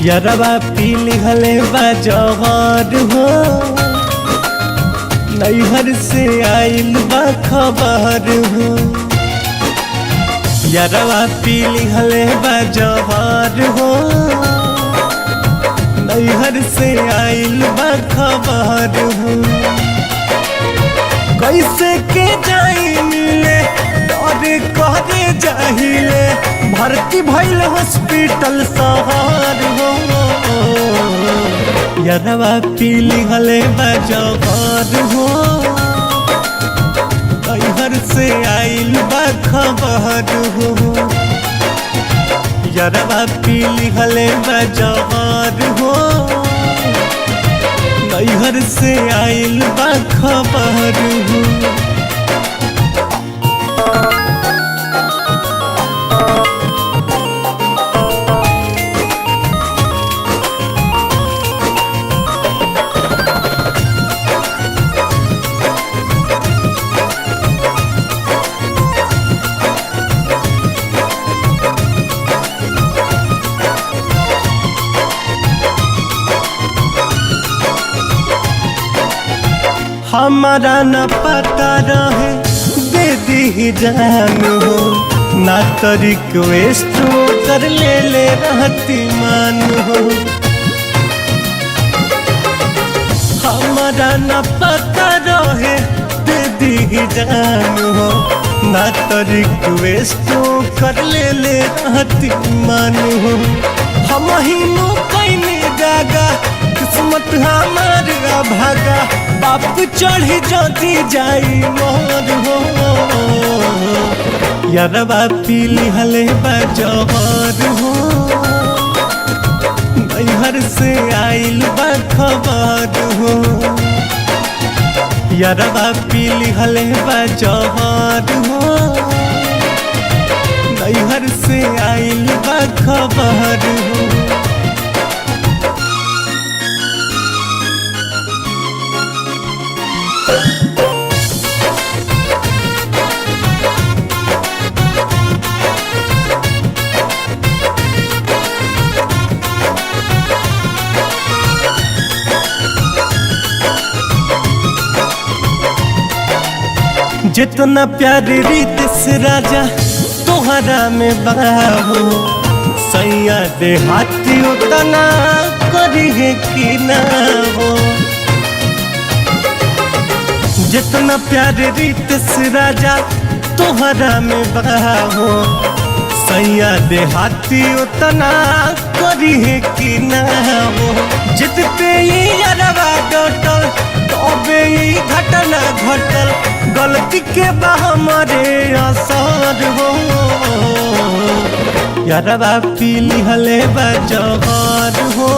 यारवा पीली हले बाजहर हो नैहर से आइल बा खबर हो। यारवा पीली हले बाजहर हो नैहर से आइल बा खबर हो। कैसे के जाई मिले डरे करे जाहिले भर्ती भइल हॉस्पिटल शहर हो। यारवा पीली हले बाजहर हो नैहर से आइल बा खबर हो। यारवा पीली हले बाजहर हो नैहर से आइल बा खबर हो। हमारा न पता रहे दे दी जान हो ना तो रिक्वेस्ट कर ले रहती मान हो। हमारा न पता रहे दे दी जान हो ना तो रिक्वेस्ट कर ले रहती मान हो। हम ही नो कैनी जागा किस्मत हमार भागा बाप चढ़ी जाती जाई मोर हो। यारवा पीली हले बाजहर हो नैहर से आइल बा खबर हो। यारवा पीली हले बाजहर हो नैहर से आइल बा खबर हो। जितना प्यार रीत से राजा तोहरा में बाहो सैया दे हाथी उतना करी है कि ना हो। जितना प्यार रीत से राजा तोहरा में बाहो सैया दे हाथी उतना करी है कि ना हो। जितते ही यारवा डटल तबे ही घटना घटल गलती के बा हमारे असर हो। यारवा पीली हले बाजहर हो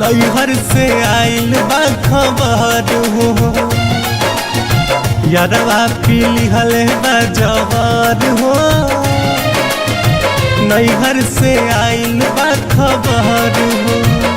नैहर से आइल बा खबर हो। यारवा पीली हले बाजहर हो नैहर से आइल बा खबर हो।